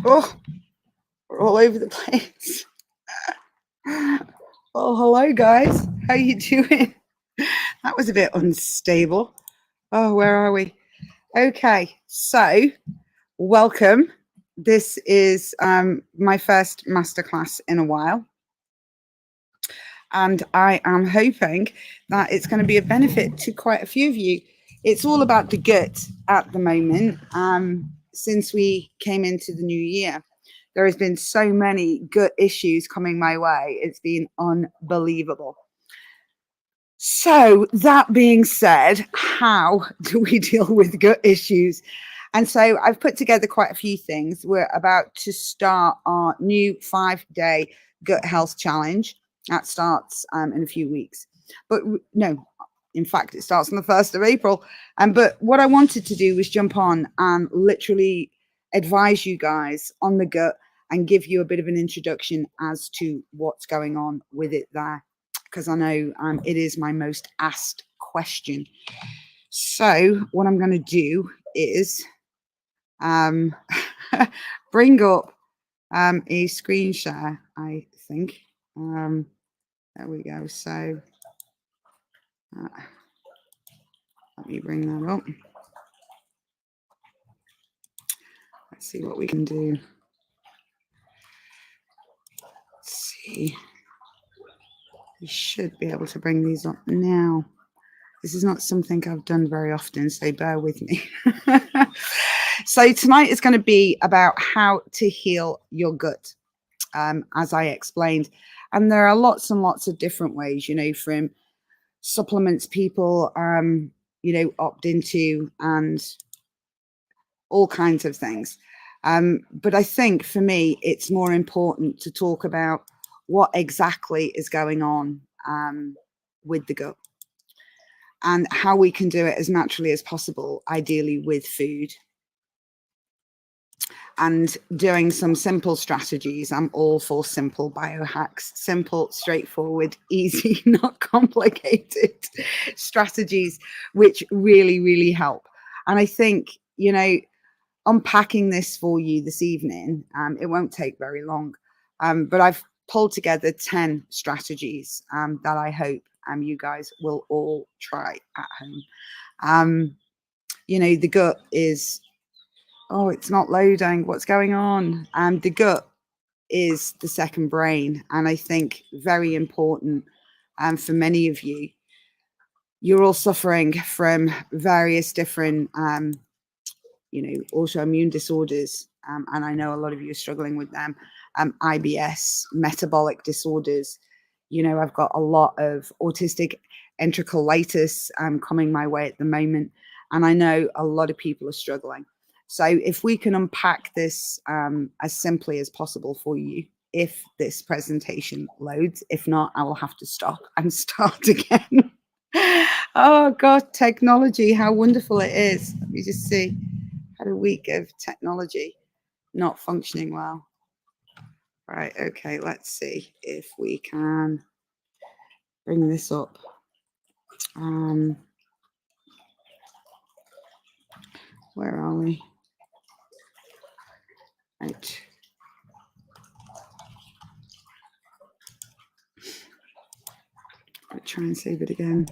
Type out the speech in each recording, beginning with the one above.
Oh, we're all over the place. Well, hello guys. How you doing? That was a bit unstable. Oh, where are we? Okay, so welcome. This is my first masterclass in a while, and I am hoping that it's going to be a benefit to quite a few of you. It's all about the gut at the moment. Since we came into the new year, there has been so many gut issues coming my way. It's been unbelievable. So that being said, how do we deal with gut issues? And so I've put together quite a few things. We're about to start our new 5-day gut health challenge. That starts in a few weeks. But no, in fact, it starts on the 1st of April. But what I wanted to do was jump on and literally advise you guys on the gut and give you a bit of an introduction as to what's going on with it there, because I know it is my most asked question. So what I'm going to do is bring up a screen share, I think. There we go. So let me bring that up. Let's see what we can do. Let's see. We should be able to bring these up now. This is not something I've done very often, so bear with me. So tonight is going to be about how to heal your gut, as I explained. And there are lots and lots of different ways, from supplements people, opt into and all kinds of things. But I think for me, it's more important to talk about what exactly is going on with the gut and how we can do it as naturally as possible, ideally with food. And doing some simple strategies. I'm all for simple biohacks, simple, straightforward, easy, not complicated strategies, which really, really help. And I think, unpacking this for you this evening, it won't take very long. But I've pulled together 10 strategies that I hope you guys will all try at home. The gut is, oh, it's not loading. What's going on? The gut is the second brain. And I think very important for many of you, you're all suffering from various different, autoimmune disorders. And I know a lot of you are struggling with them. IBS, metabolic disorders. I've got a lot of autistic enterocolitis coming my way at the moment. And I know a lot of people are struggling. So if we can unpack this as simply as possible for you, if this presentation loads, if not, I will have to stop and start again. Oh God, technology, how wonderful it is. Let me just see. Had a week of technology not functioning well. Right, okay, let's see if we can bring this up. Where are we? Right. I'll try and save it again.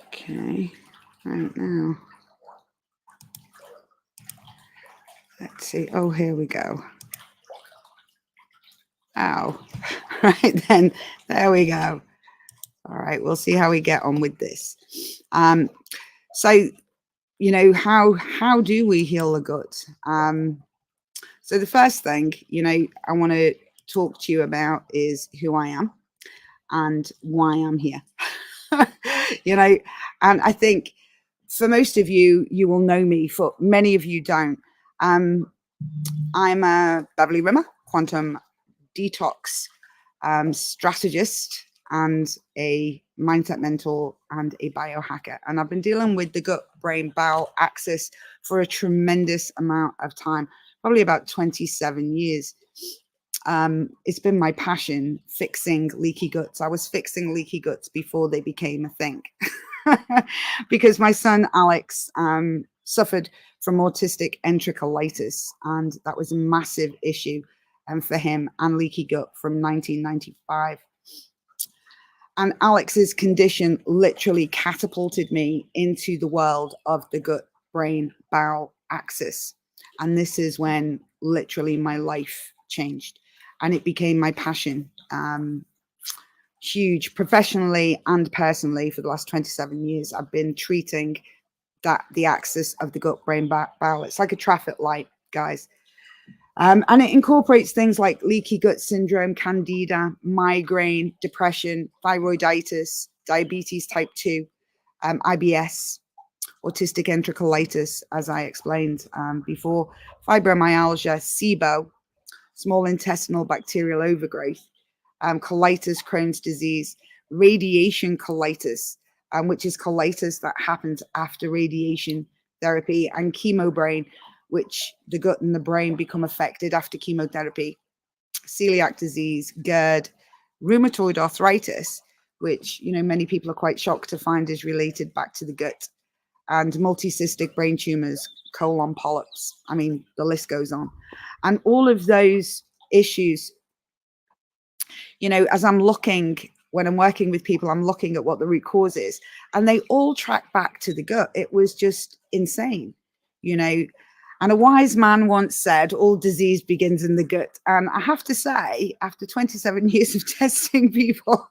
Okay, right now. Let's see. Oh, here we go. Oh, right then. There we go. All right, we'll see how we get on with this. So, how do we heal the gut? So the first thing, I want to talk to you about is who I am and why I'm here. And I think for most of you, you will know me. For many of you don't. I'm a Beverly Rimmer, quantum detox strategist and a mindset mentor and a biohacker. And I've been dealing with the gut brain bowel axis for a tremendous amount of time, probably about 27 years. It's been my passion fixing leaky guts. I was fixing leaky guts before they became a thing. because my son Alex suffered from autistic enterocolitis, and that was a massive issue for him, and leaky gut from 1995. And Alex's condition literally catapulted me into the world of the gut brain bowel axis. And this is when literally my life changed and it became my passion. Huge, professionally and personally, for the last 27 years, I've been treating the axis of the gut brain bowel. It's like a traffic light, guys. And it incorporates things like leaky gut syndrome, candida, migraine, depression, thyroiditis, diabetes type 2, IBS, autistic enterocolitis, as I explained before, fibromyalgia, SIBO, small intestinal bacterial overgrowth, colitis, Crohn's disease, radiation colitis, which is colitis that happens after radiation therapy, and chemo brain, which the gut and the brain become affected after chemotherapy, celiac disease, GERD, rheumatoid arthritis, which, you know, many people are quite shocked to find is related back to the gut, and multicystic brain tumors, colon polyps. I mean, the list goes on. And all of those issues, you know, as I'm looking, when I'm working with people, I'm looking at what the root cause is, and they all track back to the gut. It was just insane, you know. And a wise man once said, all disease begins in the gut. And I have to say, after 27 years of testing people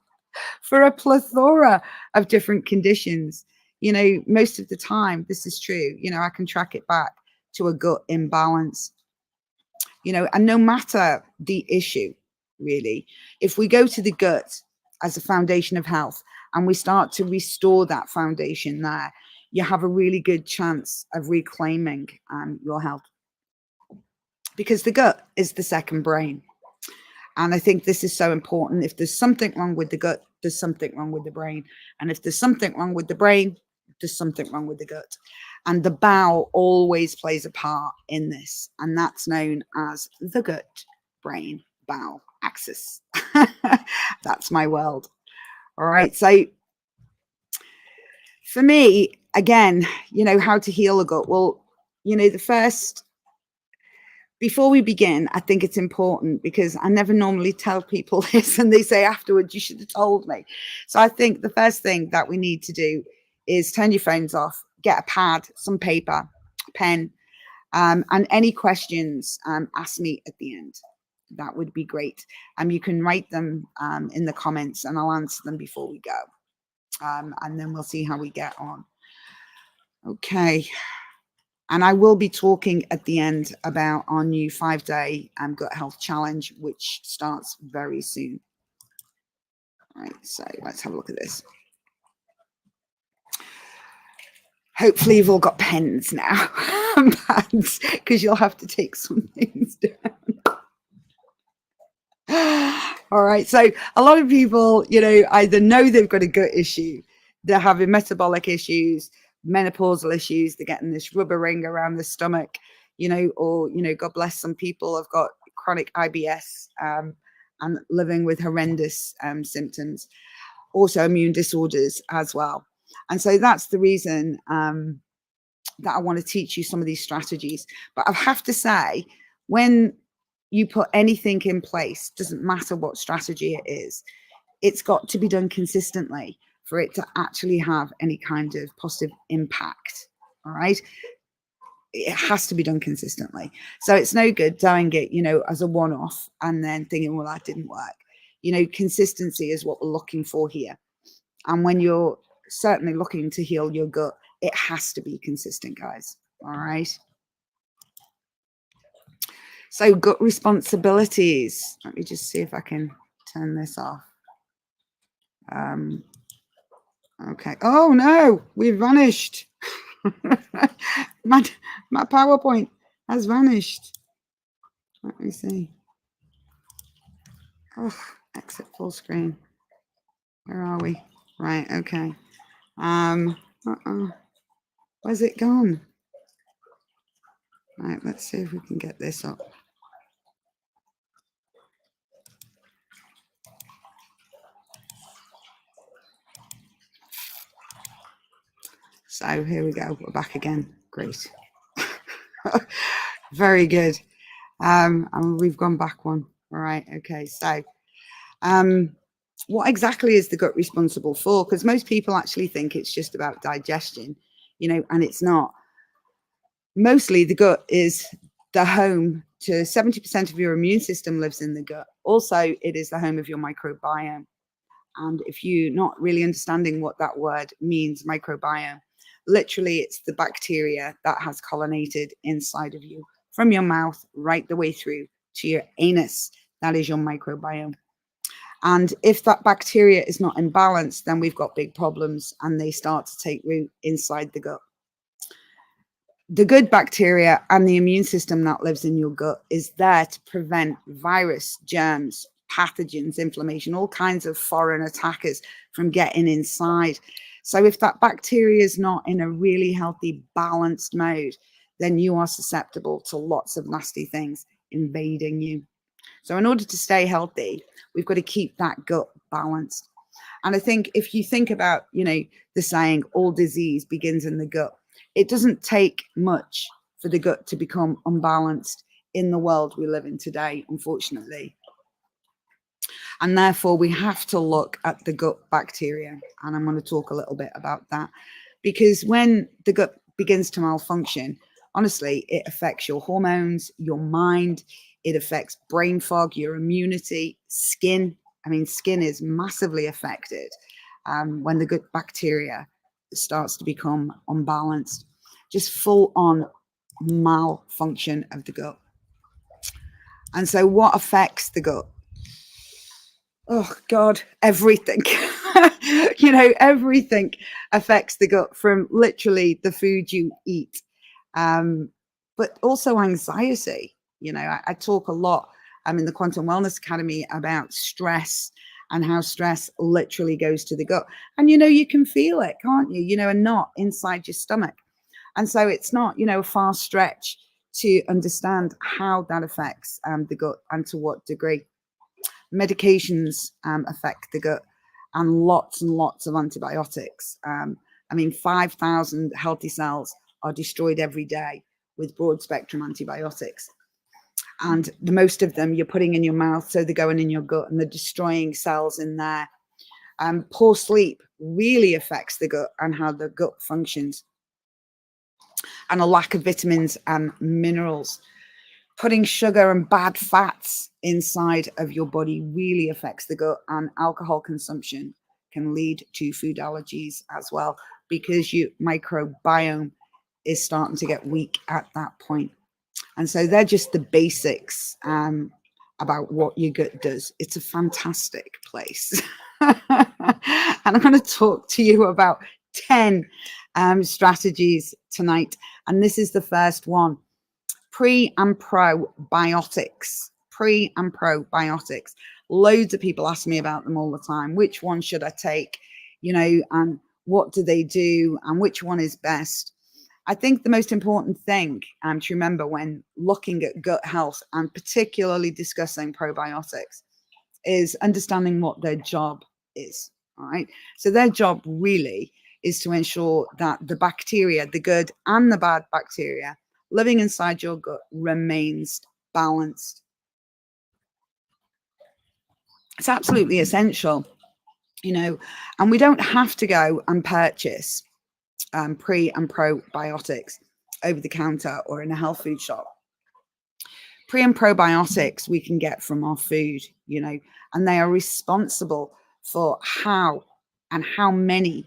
for a plethora of different conditions, you know, most of the time, this is true. You know, I can track it back to a gut imbalance, you know, and no matter the issue, really, if we go to the gut as a foundation of health and we start to restore that foundation there, you have a really good chance of reclaiming your health, because the gut is the second brain. And I think this is so important. If there's something wrong with the gut, there's something wrong with the brain. And if there's something wrong with the brain, there's something wrong with the gut. And the bowel always plays a part in this. And that's known as the gut brain bowel axis. That's my world. All right. So for me, again, you know, how to heal a gut. Well, you know, before we begin, I think it's important, because I never normally tell people this and they say afterwards, you should have told me. So I think the first thing that we need to do is turn your phones off, get a pad, some paper, pen, and any questions, ask me at the end. That would be great. You can write them in the comments and I'll answer them before we go. And then we'll see how we get on. Okay. And I will be talking at the end about our new 5-day gut health challenge, which starts very soon. All right, so let's have a look at this. Hopefully you've all got pens now and pads, because you'll have to take some things down. All right, so a lot of people, you know, either know they've got a gut issue, they're having metabolic issues, menopausal issues, they're getting this rubber ring around the stomach, you know, or, you know, God bless, some people have got chronic IBS and living with horrendous symptoms, autoimmune disorders as well. And so that's the reason that I want to teach you some of these strategies. But I have to say, when you put anything in place, doesn't matter what strategy it is, it's got to be done consistently for it to actually have any kind of positive impact. All right. It has to be done consistently. So it's no good doing it, you know, as a one-off and then thinking, well, that didn't work. You know, consistency is what we're looking for here. And when you're certainly looking to heal your gut, it has to be consistent, guys. All right. So gut responsibilities. Let me just see if I can turn this off. Okay. Oh no, we've vanished. my PowerPoint has vanished. Let me see. Oh, exit full screen. Where are we? Right. Okay. Where's it gone? Right. Let's see if we can get this up. So here we go. We're back again. Great. Very good. And we've gone back one. All right. Okay. So what exactly is the gut responsible for? Because most people actually think it's just about digestion, and it's not. Mostly the gut is the home to 70% of your immune system lives in the gut. Also, it is the home of your microbiome. And if you're not really understanding what that word means, microbiome, literally it's the bacteria that has colonized inside of you from your mouth right the way through to your anus. That is your microbiome. And if that bacteria is not in balance, then we've got big problems and they start to take root inside the gut. The good bacteria and the immune system that lives in your gut is there to prevent virus, germs, pathogens, inflammation, all kinds of foreign attackers from getting inside. So if that bacteria is not in a really healthy, balanced mode, then you are susceptible to lots of nasty things invading you. So in order to stay healthy, we've got to keep that gut balanced. And I think if you think about, the saying, all disease begins in the gut, it doesn't take much for the gut to become unbalanced in the world we live in today, unfortunately. And therefore, we have to look at the gut bacteria. And I'm going to talk a little bit about that. Because when the gut begins to malfunction, honestly, it affects your hormones, your mind, it affects brain fog, your immunity, skin. I mean, skin is massively affected when the gut bacteria starts to become unbalanced. Just full on malfunction of the gut. And so what affects the gut? Oh God, everything. Everything affects the gut, from literally the food you eat, but also anxiety. I talk a lot in the Quantum Wellness Academy about stress and how stress literally goes to the gut. And you can feel it, can't you? And not inside your stomach. And so it's not, a far stretch to understand how that affects the gut and to what degree. Medications affect the gut, and lots of antibiotics. 5,000 healthy cells are destroyed every day with broad spectrum antibiotics. And the most of them you're putting in your mouth, so they're going in your gut and they're destroying cells in there. Poor sleep really affects the gut and how the gut functions. And a lack of vitamins and minerals. Putting sugar and bad fats inside of your body really affects the gut, and alcohol consumption can lead to food allergies as well, because your microbiome is starting to get weak at that point. And so they're just the basics about what your gut does. It's a fantastic place. And I'm going to talk to you about 10 strategies tonight. And this is the first one. Pre and probiotics. Pre and probiotics. Loads of people ask me about them all the time. Which one should I take? And what do they do? And which one is best? I think the most important thing to remember when looking at gut health, and particularly discussing probiotics, is understanding what their job is. All right. So their job really is to ensure that the bacteria, the good and the bad bacteria living inside your gut, remains balanced. It's absolutely essential, and we don't have to go and purchase pre and probiotics over the counter or in a health food shop. Pre and probiotics we can get from our food, and they are responsible for how many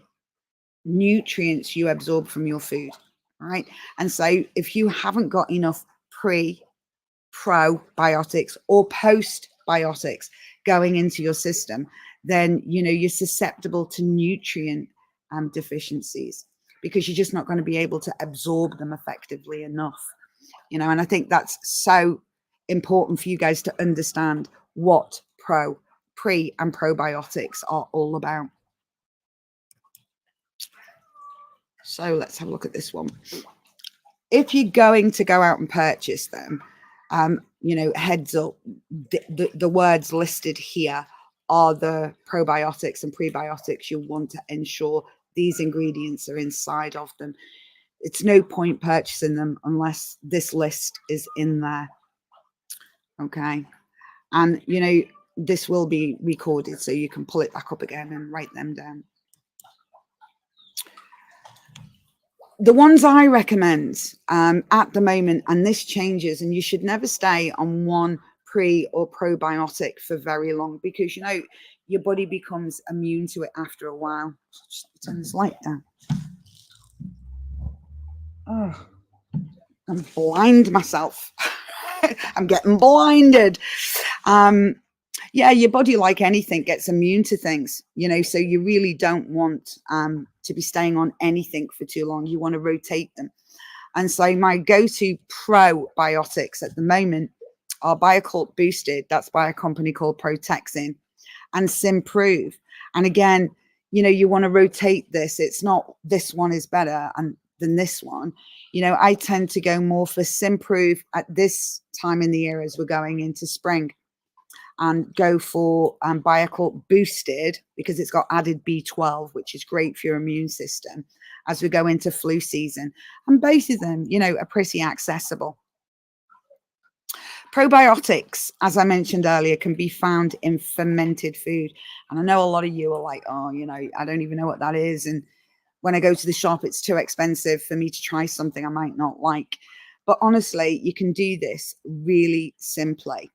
nutrients you absorb from your food, right? And so if you haven't got enough probiotics or postbiotics going into your system, then you're susceptible to nutrient deficiencies, because you're just not going to be able to absorb them effectively enough. And I think that's so important for you guys to understand what pre and probiotics are all about. So let's have a look at this one. If you're going to go out and purchase them, heads up, the words listed here are the probiotics and prebiotics you want to ensure these ingredients are inside of them. It's no point purchasing them unless this list is in there. Okay. And, you know, this will be recorded so you can pull it back up again and write them down. The ones I recommend at the moment, and this changes, and you should never stay on one pre or probiotic for very long, because, you know, your body becomes immune to it after a while. Just turn this light down. Oh, I'm blind myself. I'm getting blinded. Yeah, your body, like anything, gets immune to things, you know, so you really don't want to be staying on anything for too long. You want to rotate them. And so my go-to probiotics at the moment are Biocult Boosted. That's by a company called Protexin, and Simprove. And again, you know, you want to rotate this. It's not this one is better than this one. You know, I tend to go more for Simprove at this time in the year as we're going into spring, and go for Biocult Boosted because it's got added B12, which is great for your immune system as we go into flu season. And both of them, you know, are pretty accessible. Probiotics, as I mentioned earlier, can be found in fermented food. And I know a lot of you are like, oh, you know, I don't even know what that is. And when I go to the shop, it's too expensive for me to try something I might not like. But honestly, you can do this really simply.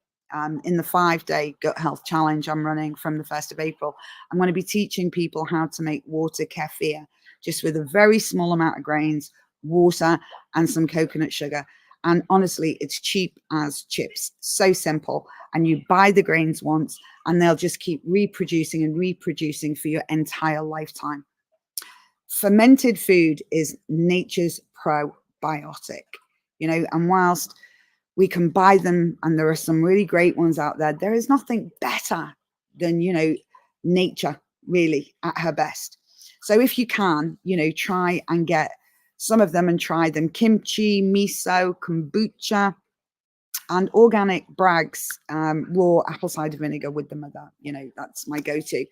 In the 5-day gut health challenge I'm running from the 1st of April, I'm going to be teaching people how to make water kefir, just with a very small amount of grains, water, and some coconut sugar. And honestly, it's cheap as chips. So simple. And you buy the grains once, and they'll just keep reproducing and reproducing for your entire lifetime. Fermented food is nature's probiotic, you know, and whilst we can buy them, and there are some really great ones out there is nothing better than, you know, nature really at her best. So if you can, you know, try and get some of them and try them. Kimchi, miso, kombucha, and organic Bragg's raw apple cider vinegar with the mother. You know, that's my go-to.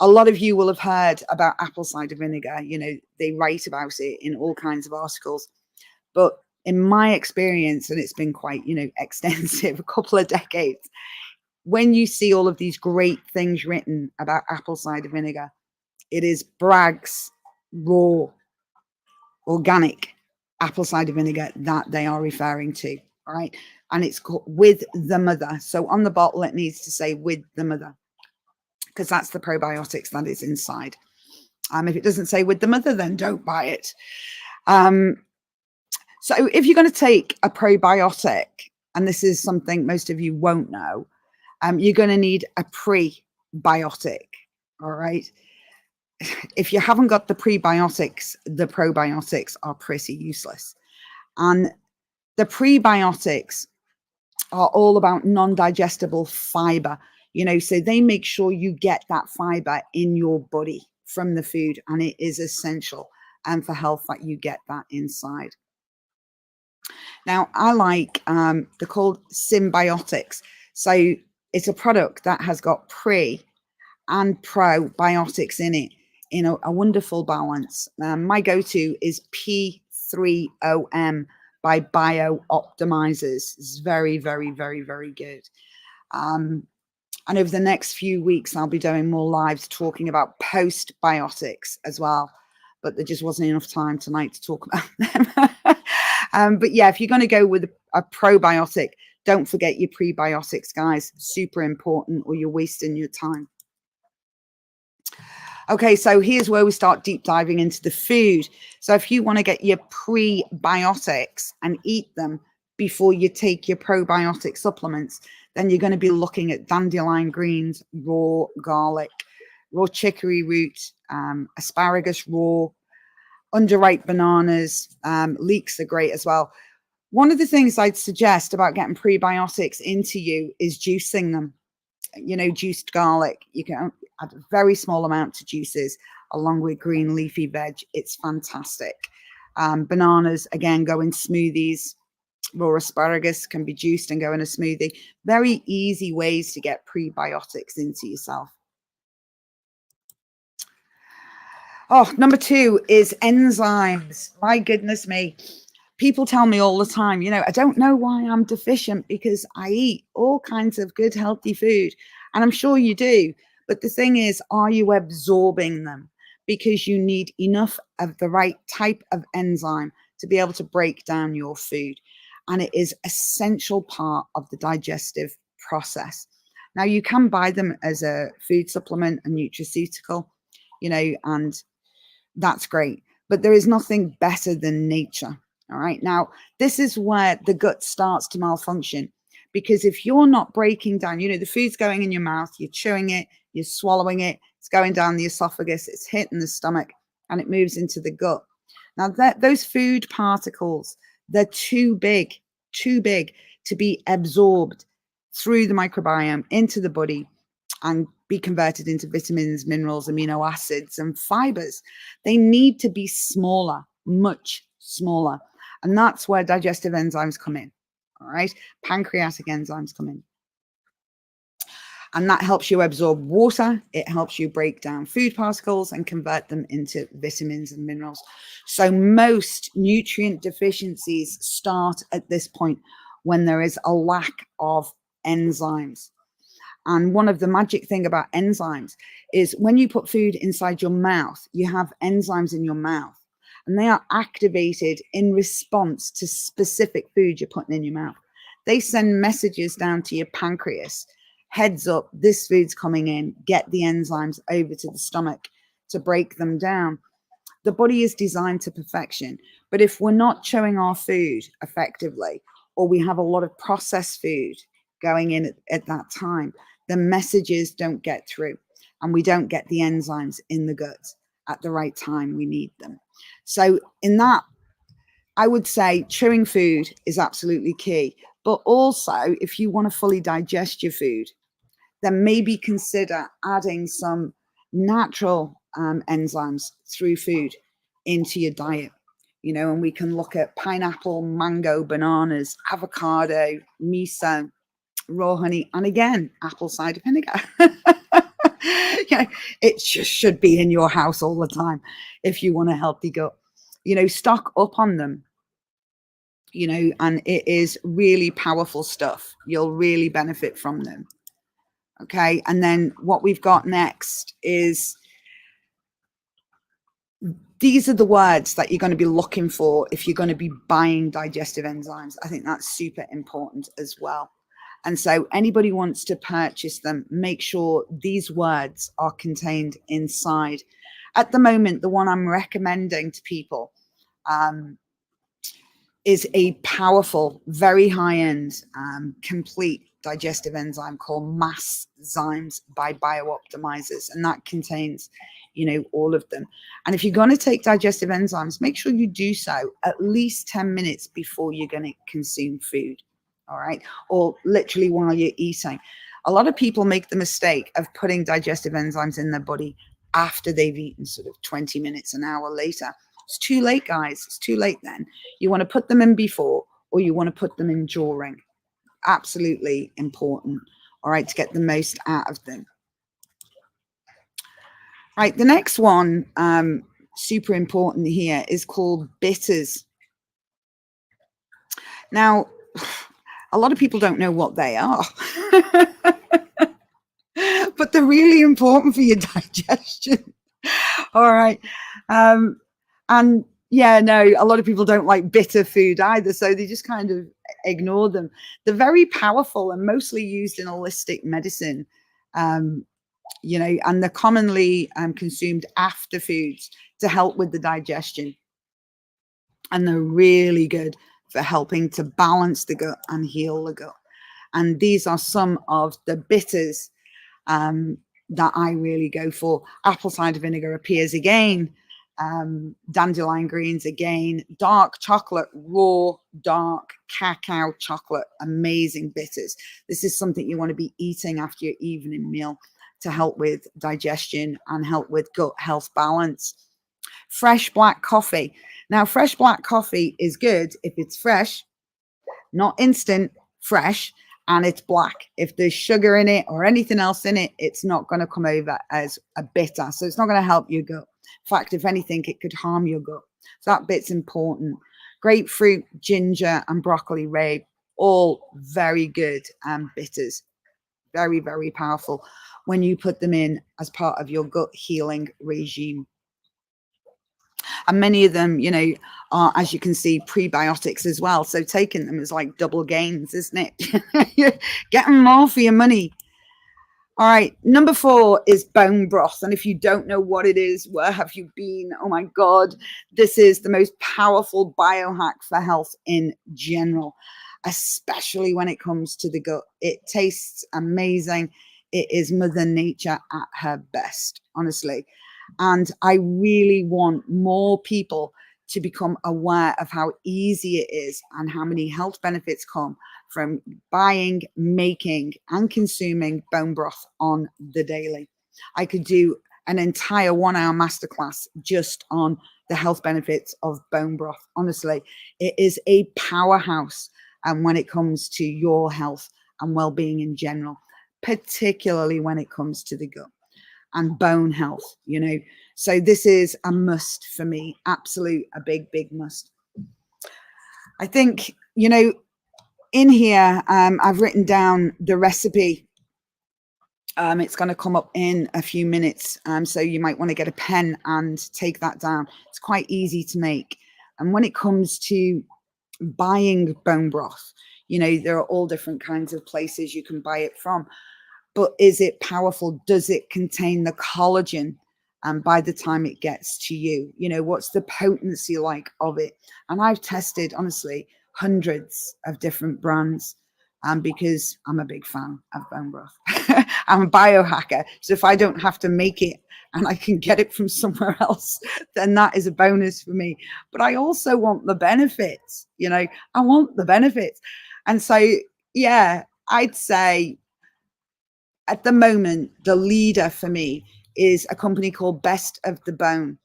A lot of you will have heard about apple cider vinegar. You know, they write about it in all kinds of articles. But in my experience, and it's been quite, you know, extensive, a couple of decades, when you see all of these great things written about apple cider vinegar, it is Bragg's raw organic apple cider vinegar that they are referring to. All right. And it's called with the mother. So on the bottle, it needs to say with the mother, because that's the probiotics that is inside. If it doesn't say with the mother, then don't buy it. So if you're going to take a probiotic, and this is something most of you won't know, you're going to need a prebiotic. All right. If you haven't got the prebiotics, the probiotics are pretty useless. And the prebiotics are all about non-digestible fiber, you know, so they make sure you get that fiber in your body from the food, and it is essential for health that you get that inside. Now, I like, they're called symbiotics. So it's a product that has got pre and probiotics in it in a wonderful balance. My go-to is P3OM by Bio Optimizers. It's very, very, very, very good. And over the next few weeks, I'll be doing more lives talking about postbiotics as well. But there just wasn't enough time tonight to talk about them. But yeah, if you're going to go with a probiotic, don't forget your prebiotics, guys. Super important, or you're wasting your time. Okay, so here's where we start deep diving into the food. So if you want to get your prebiotics and eat them before you take your probiotic supplements, then you're going to be looking at dandelion greens, raw garlic, raw chicory root, asparagus raw, underripe bananas, leeks are great as well. One of the things I'd suggest about getting prebiotics into you is juicing them. You know, juiced garlic, you can add a very small amount to juices along with green leafy veg. It's fantastic. Bananas, again, go in smoothies. Raw asparagus can be juiced and go in a smoothie. Very easy ways to get prebiotics into yourself. Oh, number 2 is enzymes. My goodness me. People tell me all the time, I don't know why I'm deficient because I eat all kinds of good, healthy food. And I'm sure you do. But the thing is, are you absorbing them? Because you need enough of the right type of enzyme to be able to break down your food. And it is essential part of the digestive process. Now, you can buy them as a food supplement, a nutraceutical, and that's great. But there is nothing better than nature. All right. Now, this is where the gut starts to malfunction, because if you're not breaking down, the food's going in your mouth, you're chewing it, you're swallowing it, it's going down the esophagus, it's hitting the stomach, and it moves into the gut. Now, those food particles, they're too big to be absorbed through the microbiome into the body and be converted into vitamins, minerals, amino acids, and fibers. They need to be smaller, much smaller. And that's where digestive enzymes come in. All right. Pancreatic enzymes come in. And that helps you absorb water. It helps you break down food particles and convert them into vitamins and minerals. So most nutrient deficiencies start at this point when there is a lack of enzymes. And one of the magic thing about enzymes is when you put food inside your mouth, you have enzymes in your mouth, and they are activated in response to specific food you're putting in your mouth. They send messages down to your pancreas. Heads up, this food's coming in. Get the enzymes over to the stomach to break them down. The body is designed to perfection. But if we're not chewing our food effectively, or we have a lot of processed food going in at that time, the messages don't get through, and we don't get the enzymes in the gut at the right time we need them. So in that, I would say chewing food is absolutely key. But also, if you want to fully digest your food, then maybe consider adding some natural enzymes through food into your diet. And we can look at pineapple, mango, bananas, avocado, miso, raw honey, and again, apple cider vinegar. It just should be in your house all the time if you want a healthy gut. Stock up on them, and it is really powerful stuff. You'll really benefit from them. Okay. And then what we've got next is, these are the words that you're going to be looking for if you're going to be buying digestive enzymes. I think that's super important as well. And so anybody wants to purchase them, make sure these words are contained inside. At the moment, the one I'm recommending to people is a powerful, very high-end, complete digestive enzyme called Masszymes by Biooptimizers. And that contains, all of them. And if you're going to take digestive enzymes, make sure you do so at least 10 minutes before you're going to consume food. All right. Or literally while you're eating. A lot of people make the mistake of putting digestive enzymes in their body after they've eaten, sort of 20 minutes, an hour later. It's too late, guys. It's too late then. You want to put them in before, or you want to put them in during. Absolutely important. All right. To get the most out of them. Right. The next one, super important here, is called bitters. Now, a lot of people don't know what they are, but they're really important for your digestion. All right. And yeah, no, a lot of people don't like bitter food either, so they just kind of ignore them. They're very powerful and mostly used in holistic medicine, and they're commonly consumed after foods to help with the digestion. And they're really good for helping to balance the gut and heal the gut. And these are some of the bitters that I really go for. Apple cider vinegar appears again. Dandelion greens again. Dark chocolate, raw, dark cacao chocolate, amazing bitters. This is something you want to be eating after your evening meal to help with digestion and help with gut health balance. Fresh black coffee. Now, fresh black coffee is good if it's fresh, not instant, fresh, and it's black. If there's sugar in it or anything else in it, it's not going to come over as a bitter. So it's not going to help your gut. In fact, if anything, it could harm your gut. So that bit's important. Grapefruit, ginger, and broccoli rabe, all very good bitters. Very, very powerful when you put them in as part of your gut healing regime. And many of them, you know, are, as you can see, prebiotics as well. So taking them is like double gains, isn't it? You're getting more for your money. All right, number 4 is bone broth. And if you don't know what it is, where have you been? Oh my God, this is the most powerful biohack for health in general, especially when it comes to the gut. It tastes amazing. It is Mother Nature at her best, honestly. And I really want more people to become aware of how easy it is and how many health benefits come from buying, making, and consuming bone broth on the daily. I could do an entire 1-hour masterclass just on the health benefits of bone broth. Honestly, it is a powerhouse when it comes to your health and well-being in general, particularly when it comes to the gut and bone health, you know. So this is a must for me, a big must. I think, you know, in here, I've written down the recipe. It's going to come up in a few minutes. So you might want to get a pen and take that down. It's quite easy to make. And when it comes to buying bone broth, you know, there are all different kinds of places you can buy it from. But is it powerful? Does it contain the collagen? And by the time it gets to you, you know, what's the potency like of it? And I've tested, honestly, hundreds of different brands because I'm a big fan of bone broth. I'm a biohacker. So if I don't have to make it and I can get it from somewhere else, then that is a bonus for me. But I also want the benefits, you know, I want the benefits. And so, yeah, I'd say at the moment, the leader for me is a company called Best of the Bone.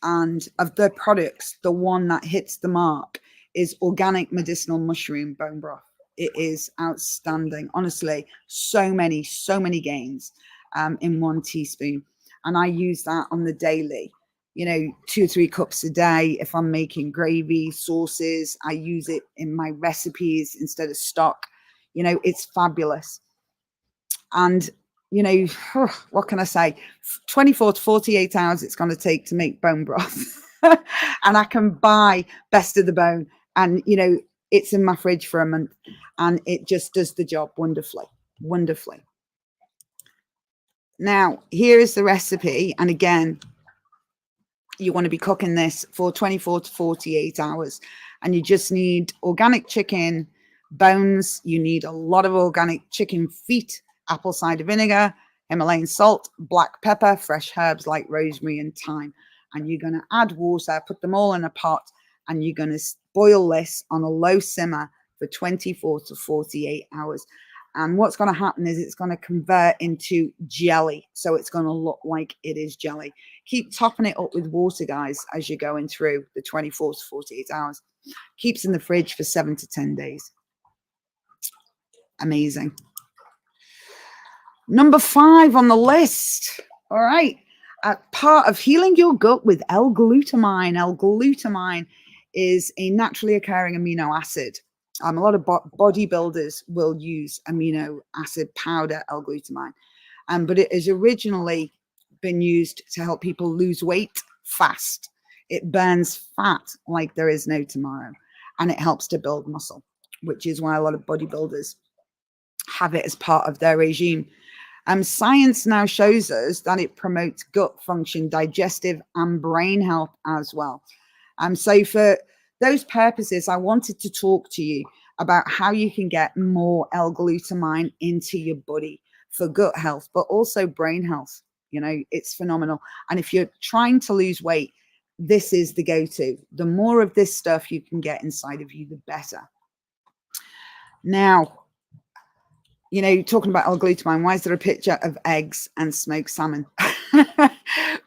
And of the products, the one that hits the mark is organic medicinal mushroom bone broth. It is outstanding. Honestly, so many gains in 1 teaspoon. And I use that on the daily, you know, 2 or 3 cups a day. If I'm making gravy, sauces, I use it in my recipes instead of stock. You know, it's fabulous. And, you know, what can I say? 24 to 48 hours it's going to take to make bone broth. And I can buy Best of the Bone. And, you know, it's in my fridge for a month. And it just does the job wonderfully, wonderfully. Now, here is the recipe. And again, you want to be cooking this for 24 to 48 hours. And you just need organic chicken bones. You need a lot of organic chicken feet, apple cider vinegar, Himalayan salt, black pepper, fresh herbs like rosemary and thyme. And you're going to add water, put them all in a pot, and you're going to boil this on a low simmer for 24 to 48 hours. And what's going to happen is it's going to convert into jelly. So it's going to look like it is jelly. Keep topping it up with water, guys, as you're going through the 24 to 48 hours. Keeps in the fridge for 7 to 10 days. Amazing. Number 5 on the list. All right. Part of healing your gut with L-glutamine. L-glutamine is a naturally occurring amino acid. A lot of bodybuilders will use amino acid powder, L-glutamine. But it has originally been used to help people lose weight fast. It burns fat like there is no tomorrow. And it helps to build muscle, which is why a lot of bodybuilders have it as part of their regime. Science now shows us that it promotes gut function, digestive, and brain health as well. So for those purposes, I wanted to talk to you about how you can get more L-glutamine into your body for gut health, but also brain health. You know, it's phenomenal. And if you're trying to lose weight, this is the go-to. The more of this stuff you can get inside of you, the better. Now, you know, talking about L-glutamine, why is there a picture of eggs and smoked salmon?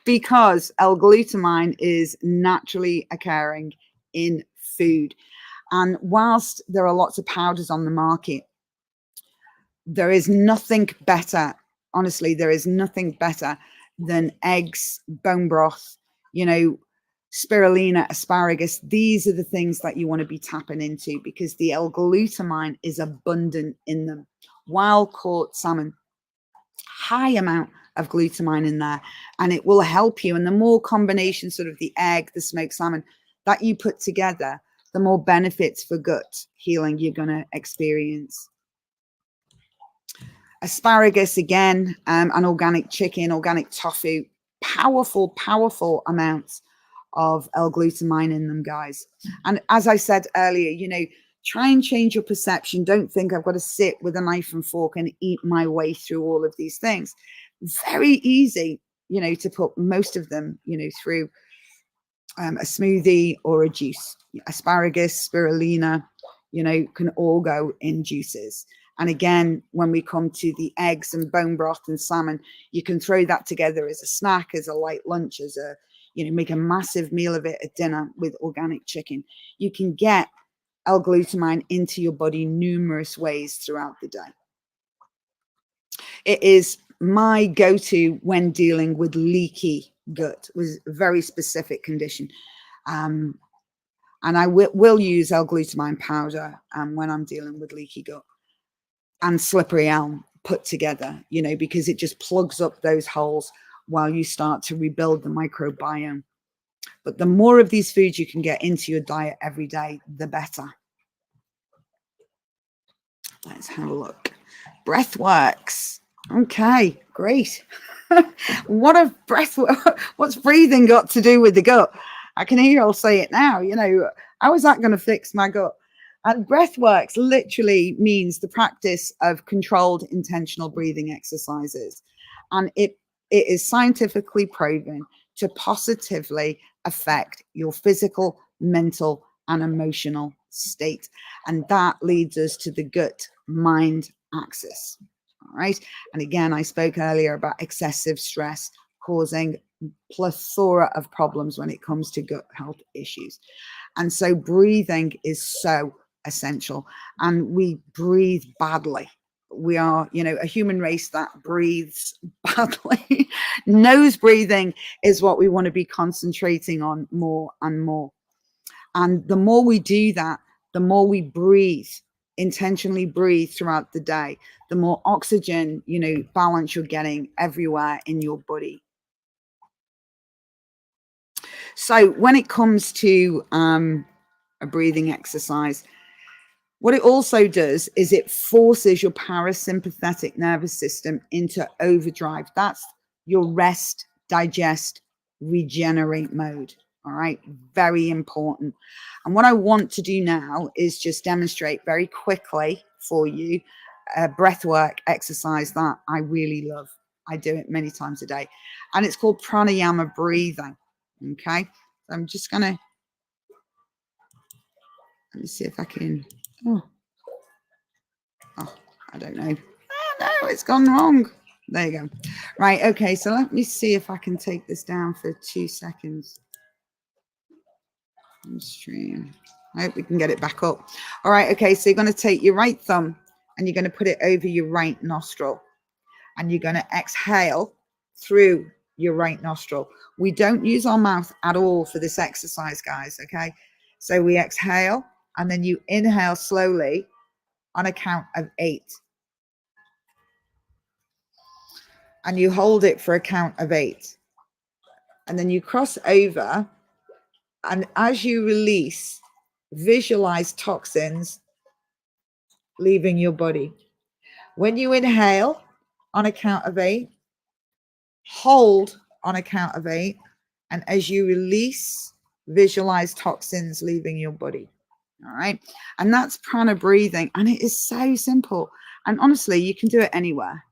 Because L-glutamine is naturally occurring in food. And whilst there are lots of powders on the market, there is nothing better. Honestly, there is nothing better than eggs, bone broth, you know, spirulina, asparagus. These are the things that you want to be tapping into because the L-glutamine is abundant in them. Wild caught salmon, high amount of glutamine in there, and it will help you. And the more combination, sort of the egg, the smoked salmon that you put together, the more benefits for gut healing you're going to experience. Asparagus, again, and organic chicken, organic tofu, powerful, powerful amounts of L-glutamine in them, guys. And as I said earlier, you know, try and change your perception. Don't think I've got to sit with a knife and fork and eat my way through all of these things. Very easy, you know, to put most of them, you know, through a smoothie or a juice. Asparagus, spirulina, you know, can all go in juices. And again, when we come to the eggs and bone broth and salmon, you can throw that together as a snack, as a light lunch, as a, you know, make a massive meal of it at dinner with organic chicken. You can get L-glutamine into your body numerous ways throughout the day. It is my go-to when dealing with leaky gut, with a very specific condition. And I will use L-glutamine powder when I'm dealing with leaky gut, and slippery elm put together, you know, because it just plugs up those holes while you start to rebuild the microbiome. But the more of these foods you can get into your diet every day, the better. Let's have a look. Breath works. Okay, great. What's breathing got to do with the gut? I can hear I'll say it now. You know, how is that going to fix my gut? And breath works literally means the practice of controlled intentional breathing exercises. And it is scientifically proven to positively affect your physical, mental, and emotional state. And that leads us to the gut mind axis. All right. And again, I spoke earlier about excessive stress causing plethora of problems when it comes to gut health issues. And so breathing is so essential. And we breathe badly. We are, you know, a human race that breathes badly. Nose breathing is what we want to be concentrating on more and more. And the more we do that, the more we breathe, intentionally breathe throughout the day, the more oxygen, you know, balance you're getting everywhere in your body. So when it comes to a breathing exercise, what it also does is it forces your parasympathetic nervous system into overdrive. That's your rest, digest, regenerate mode. All right, very important. And what I want to do now is just demonstrate very quickly for you a breathwork exercise that I really love. I do it many times a day, and it's called pranayama breathing. Okay, so I'm just gonna, let me see if I can. Oh, I don't know. Oh, no, it's gone wrong. There you go. Right, okay, so let me see if I can take this down for 2 seconds. Stream. I hope we can get it back up. All right, okay, so you're going to take your right thumb and you're going to put it over your right nostril. And you're going to exhale through your right nostril. We don't use our mouth at all for this exercise, guys, okay? So we exhale and then you inhale slowly on a count of 8. And you hold it for a count of 8. And then you cross over. And as you release, visualize toxins leaving your body. When you inhale on a count of 8, hold on a count of 8. And as you release, visualize toxins leaving your body. All right. And that's prana breathing. And it is so simple. And honestly, you can do it anywhere.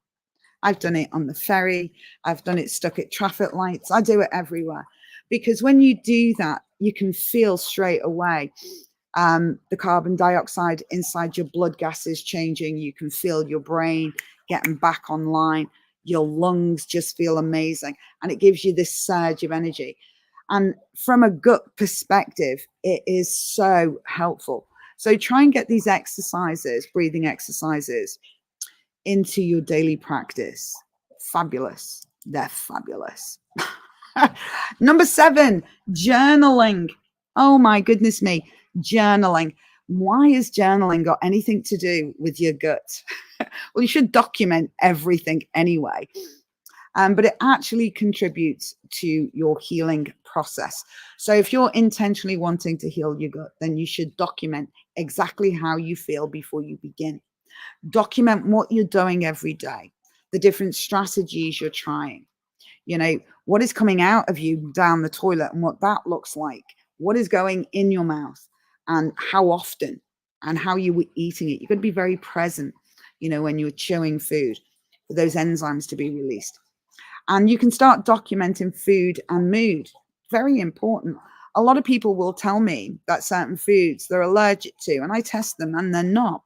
I've done it on the ferry. I've done it stuck at traffic lights. I do it everywhere. Because when you do that, you can feel straight away the carbon dioxide inside your blood gases changing. You can feel your brain getting back online. Your lungs just feel amazing. And it gives you this surge of energy. And from a gut perspective, it is so helpful. So try and get these exercises, breathing exercises, into your daily practice. Fabulous. They're fabulous. Number 7, journaling. Oh my goodness me, journaling. Why has journaling got anything to do with your gut? Well, you should document everything anyway. But it actually contributes to your healing process. So if you're intentionally wanting to heal your gut, then you should document exactly how you feel before you begin. Document what you're doing every day, the different strategies you're trying, what is coming out of you down the toilet and what that looks like, what is going in your mouth and how often and how you were eating it. You've got to be very present, when you're chewing food for those enzymes to be released. And you can start documenting food and mood. Very important. A lot of people will tell me that certain foods they're allergic to, and I test them and they're not.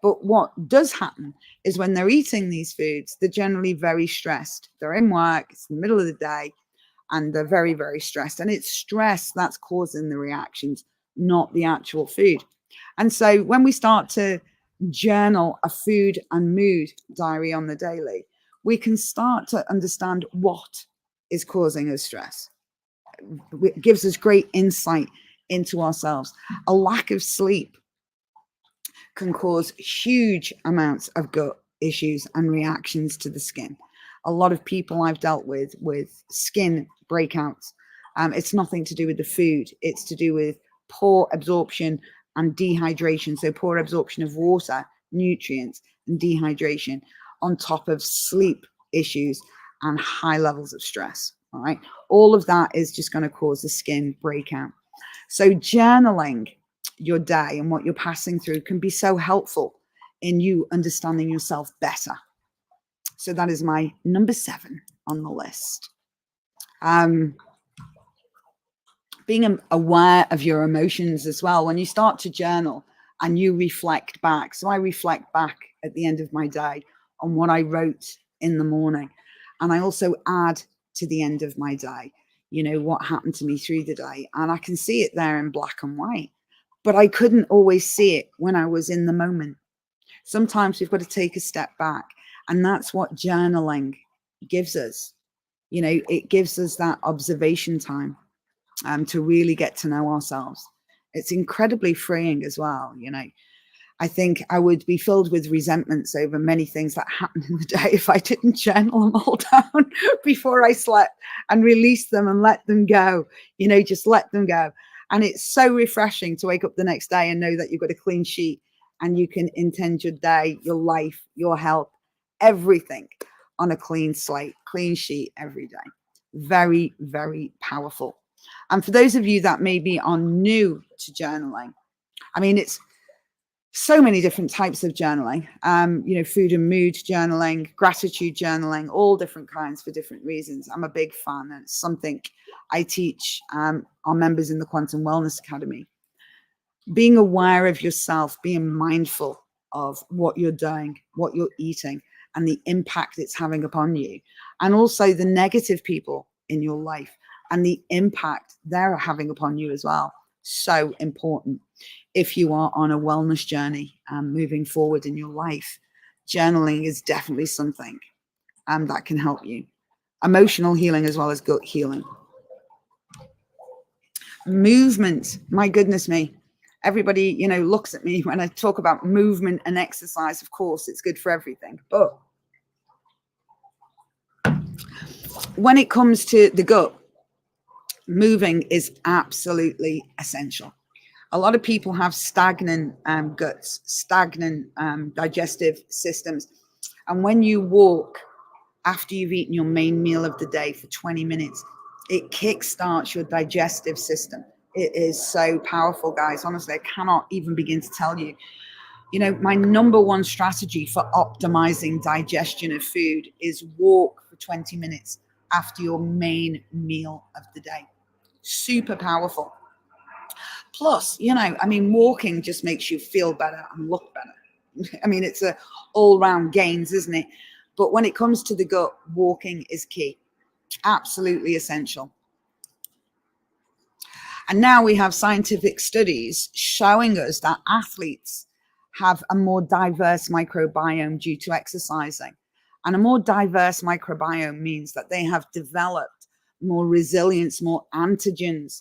But what does happen is when they're eating these foods, they're generally very stressed. They're in work, it's the middle of the day, and they're very, very stressed. And it's stress that's causing the reactions, not the actual food. And so when we start to journal a food and mood diary on the daily, we can start to understand what is causing us stress. It gives us great insight into ourselves. A lack of sleep can cause huge amounts of gut issues and reactions to the skin. A lot of people I've dealt with skin breakouts, it's nothing to do with the food. It's to do with poor absorption and dehydration. So poor absorption of water, nutrients, and dehydration on top of sleep issues and high levels of stress. All right. All of that is just going to cause the skin breakout. So journaling your day and what you're passing through can be so helpful in you understanding yourself better. So that is my number 7 on the list. Being aware of your emotions as well. When you start to journal and you reflect back. So I reflect back at the end of my day on what I wrote in the morning. And I also add to the end of my day, what happened to me through the day. And I can see it there in black and white. But I couldn't always see it when I was in the moment. Sometimes we've got to take a step back. And that's what journaling gives us. It gives us that observation time to really get to know ourselves. It's incredibly freeing as well. I think I would be filled with resentments over many things that happened in the day if I didn't journal them all down before I slept and release them and let them go, just let them go. And it's so refreshing to wake up the next day and know that you've got a clean sheet and you can intend your day, your life, your health, everything on a clean slate, clean sheet every day. Very, very powerful. And for those of you that maybe are new to journaling, it's so many different types of journaling, food and mood journaling, gratitude journaling, all different kinds for different reasons. I'm a big fan, and it's something I teach our members in the Quantum Wellness Academy. Being aware of yourself, being mindful of what you're doing, what you're eating, and the impact it's having upon you, and also the negative people in your life and the impact they're having upon you as well. So important. If you are on a wellness journey moving forward in your life, journaling is definitely something that can help you. Emotional healing as well as gut healing. Movement, my goodness me. Everybody, looks at me when I talk about movement and exercise. Of course, it's good for everything. But when it comes to the gut, moving is absolutely essential. A lot of people have stagnant guts, stagnant digestive systems. And when you walk after you've eaten your main meal of the day for 20 minutes, it kickstarts your digestive system. It is so powerful, guys. Honestly, I cannot even begin to tell you. My number one strategy for optimizing digestion of food is walk for 20 minutes after your main meal of the day. Super powerful. Plus, walking just makes you feel better and look better. It's a all-round gains, isn't it? But when it comes to the gut, walking is key. Absolutely essential. And now we have scientific studies showing us that athletes have a more diverse microbiome due to exercising. And a more diverse microbiome means that they have developed more resilience, more antigens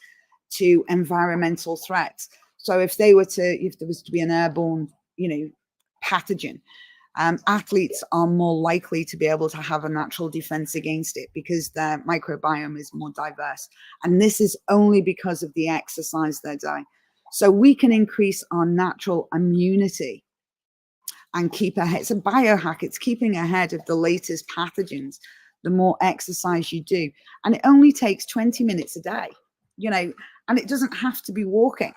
to environmental threats. So if there was to be an airborne, pathogen, athletes are more likely to be able to have a natural defense against it because their microbiome is more diverse. And this is only because of the exercise they're doing. So we can increase our natural immunity and keep ahead. It's a biohack. It's keeping ahead of the latest pathogens, the more exercise you do. And it only takes 20 minutes a day, and it doesn't have to be walking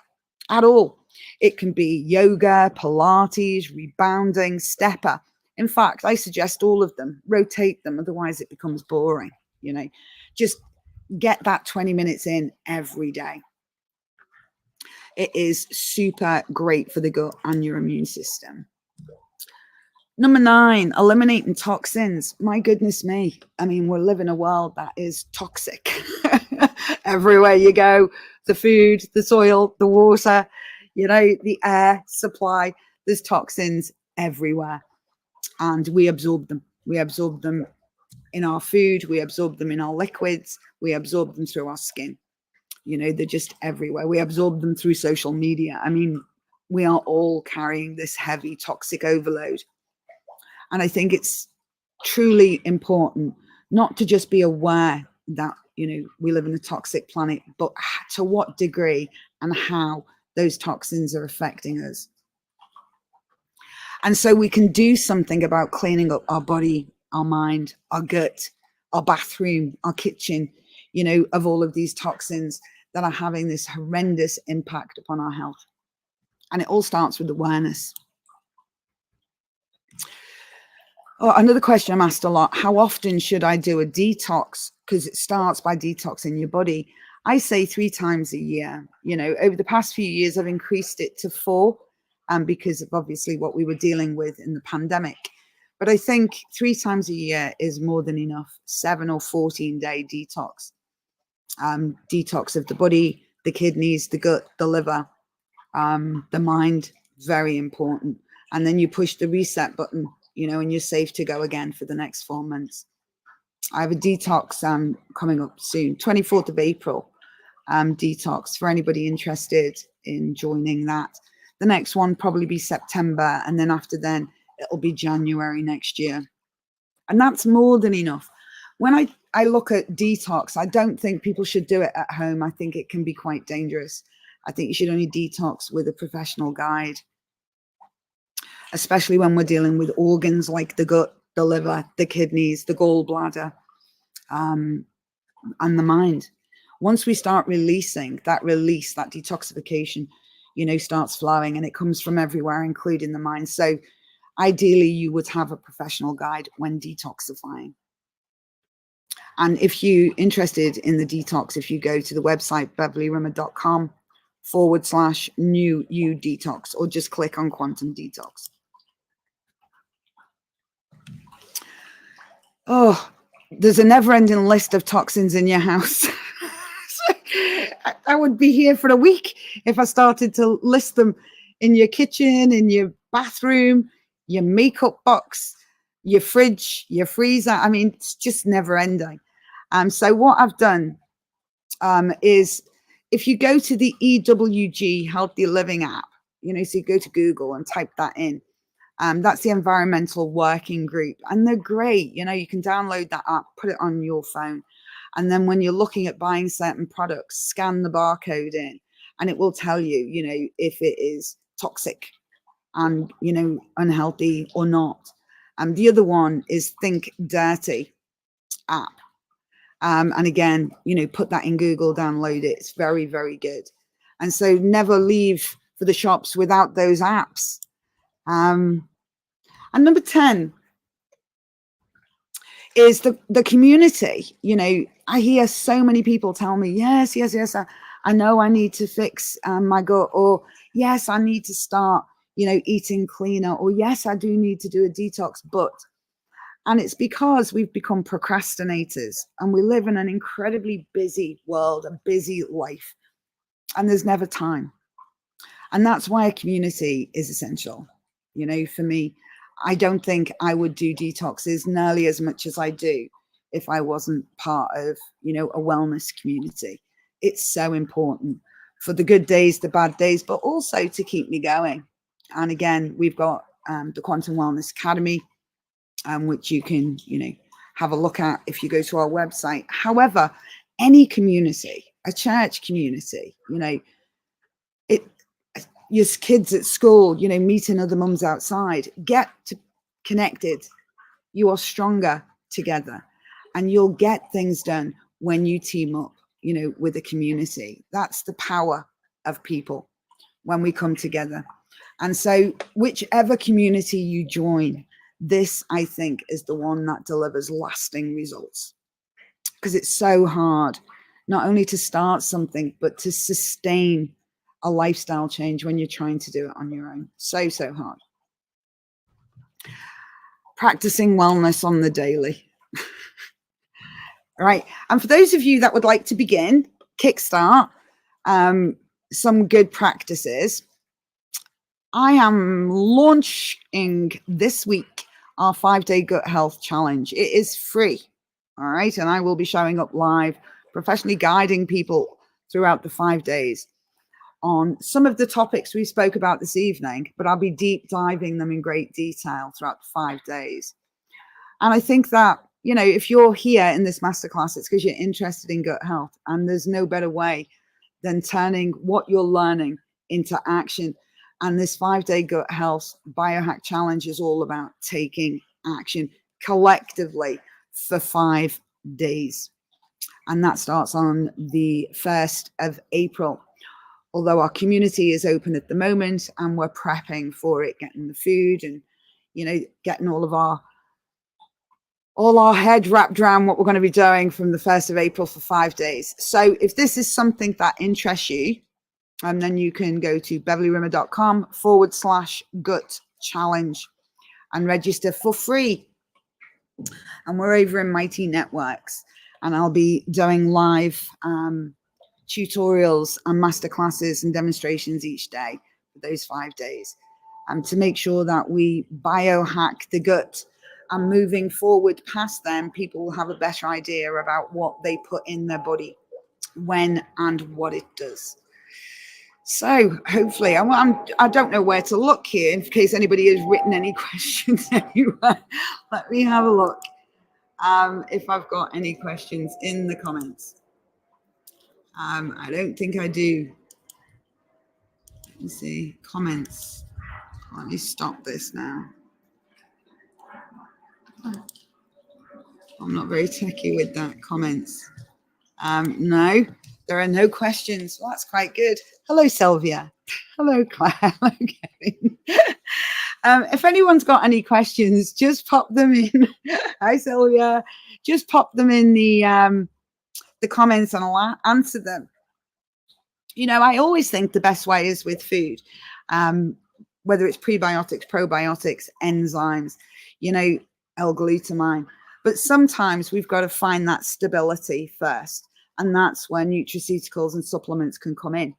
at all. It can be yoga, Pilates, rebounding, stepper. In fact, I suggest all of them, rotate them, otherwise it becomes boring. Just get that 20 minutes in every day. It is super great for the gut and your immune system. Number 9, eliminating toxins. My goodness me. I mean, we're living in a world that is toxic. Everywhere you go, the food, the soil, the water, the air supply, there's toxins everywhere. And we absorb them. We absorb them in our food. We absorb them in our liquids. We absorb them through our skin. They're just everywhere. We absorb them through social media. I mean, we are all carrying this heavy toxic overload. And I think it's truly important not to just be aware that, we live in a toxic planet, but to what degree and how those toxins are affecting us. And so we can do something about cleaning up our body, our mind, our gut, our bathroom, our kitchen, of all of these toxins that are having this horrendous impact upon our health. And it all starts with awareness. Oh, another question I'm asked a lot: how often should I do a detox? Because it starts by detoxing your body. I say 3 times a year. Over the past few years, I've increased it to 4, because of obviously what we were dealing with in the pandemic. But I think 3 times a year is more than enough. 7 or 14-day detox. Detox of the body, the kidneys, the gut, the liver, the mind, very important. And then you push the reset button, and you're safe to go again for the next 4 months. I have a detox coming up soon, 24th of April, detox for anybody interested in joining that. The next one probably be September, and then after then it'll be January next year. And that's more than enough. When I look at detox, I don't think people should do it at home. I think it can be quite dangerous. I think you should only detox with a professional guide, especially when we're dealing with organs like the gut, the liver, the kidneys, the gallbladder, and the mind. Once we start releasing, that detoxification, starts flowing, and it comes from everywhere, including the mind. So ideally, you would have a professional guide when detoxifying. And if you're interested in the detox, if you go to the website, beverlyrimmer.com/new you detox, or just click on quantum detox. Oh, there's a never-ending list of toxins in your house. I would be here for a week if I started to list them in your kitchen, in your bathroom, your makeup box, your fridge, your freezer. I mean, it's just never ending. So what I've done is, if you go to the EWG Healthy Living app, so you go to Google and type that in. That's the Environmental Working Group, and they're great. You can download that app, put it on your phone, and then when you're looking at buying certain products, scan the barcode in, and it will tell you, if it is toxic and, unhealthy or not. And the other one is Think Dirty app. And again, put that in Google, download it. It's very, very good. And so never leave for the shops without those apps. And number 10 is the community. I hear so many people tell me, yes, I know I need to fix my gut, or yes, I need to start, eating cleaner, or yes, I do need to do a detox, and it's because we've become procrastinators, and we live in an incredibly busy world, a busy life, and there's never time. And that's why a community is essential. For me, I don't think I would do detoxes nearly as much as I do if I wasn't part of, you know, a wellness community. It's so important for the good days, the bad days, but also to keep me going. And again, we've got the Quantum Wellness Academy, which you can, you know, have a look at if you go to our website. However, any community, a church community, you know, your kids at school, you know, meeting other mums outside, connected. You are stronger together, and you'll get things done when you team up, you know, with a community. That's the power of people when we come together. And so whichever community you join, this, I think, is the one that delivers lasting results, because it's so hard not only to start something, but to sustain a lifestyle change when you're trying to do it on your own. So hard. Practicing wellness on the daily. Right. And for those of you that would like to begin, kickstart some good practices, I am launching this week our 5-day gut health challenge. It is free. All right. And I will be showing up live, professionally guiding people throughout the 5 days on some of the topics we spoke about this evening, but I'll be deep diving them in great detail throughout the 5 days. And I think that, you know, if you're here in this masterclass, it's because you're interested in gut health, and there's no better way than turning what you're learning into action. And this 5-day gut health biohack challenge is all about taking action collectively for 5 days. And that starts on the 1st of April. Although our community is open at the moment and we're prepping for it, getting the food and, you know, getting all our head wrapped around what we're going to be doing from the 1st of April for 5 days. So if this is something that interests you, then you can go to beverlyrimmer.com/gut challenge and register for free. And we're over in Mighty Networks, and I'll be doing live tutorials and masterclasses and demonstrations each day for those 5 days, to make sure that we biohack the gut. And moving forward past them, people will have a better idea about what they put in their body, when and what it does. So hopefully, I don't know where to look here in case anybody has written any questions anywhere. Let me have a look if I've got any questions in the comments. I don't think I do. Let me see. Comments. Let me stop this now. I'm not very techy with that. Comments. No, there are no questions. Well, that's quite good. Hello, Sylvia. Hello, Claire. Hello, Kevin. If anyone's got any questions, just pop them in. Hi, Sylvia. Just pop them in the comments and I'll answer them. You know, I always think the best way is with food, whether it's prebiotics, probiotics, enzymes, you know, L-glutamine. But sometimes we've got to find that stability first. And that's where nutraceuticals and supplements can come in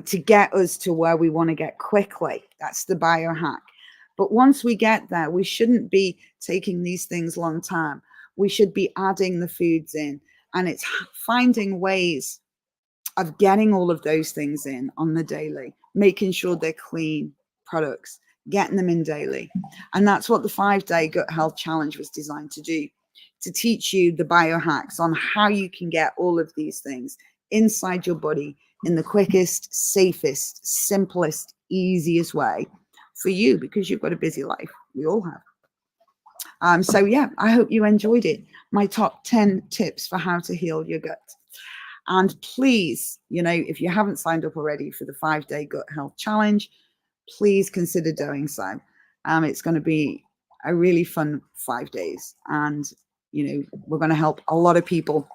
to get us to where we want to get quickly. That's the biohack. But once we get there, we shouldn't be taking these things long term. We should be adding the foods in. And it's finding ways of getting all of those things in on the daily, making sure they're clean products, getting them in daily. And that's what the 5-day gut health challenge was designed to do, to teach you the biohacks on how you can get all of these things inside your body in the quickest, safest, simplest, easiest way for you, because you've got a busy life. We all have. So yeah, I hope you enjoyed it. My top 10 tips for how to heal your gut. And please, you know, if you haven't signed up already for the 5-day gut health challenge, please consider doing so. It's going to be a really fun 5 days. And, you know, we're going to help a lot of people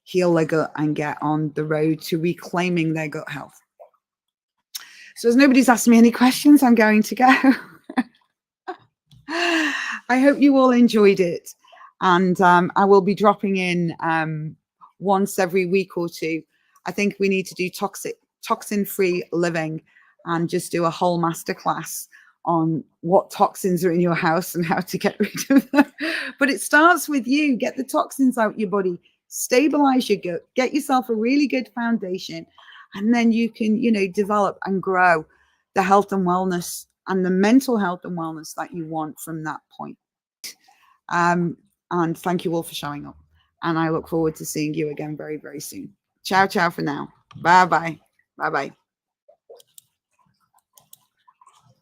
heal their gut and get on the road to reclaiming their gut health. So as nobody's asked me any questions, I'm going to go. I hope you all enjoyed it. And I will be dropping in once every week or two. I think we need to do toxin-free living and just do a whole masterclass on what toxins are in your house and how to get rid of them. But it starts with you. Get the toxins out your body, stabilize your gut, get yourself a really good foundation, and then you can, you know, develop and grow the health and wellness and the mental health and wellness that you want from that point. And thank you all for showing up. And I look forward to seeing you again very, very soon. Ciao, ciao for now. Bye bye. Bye bye.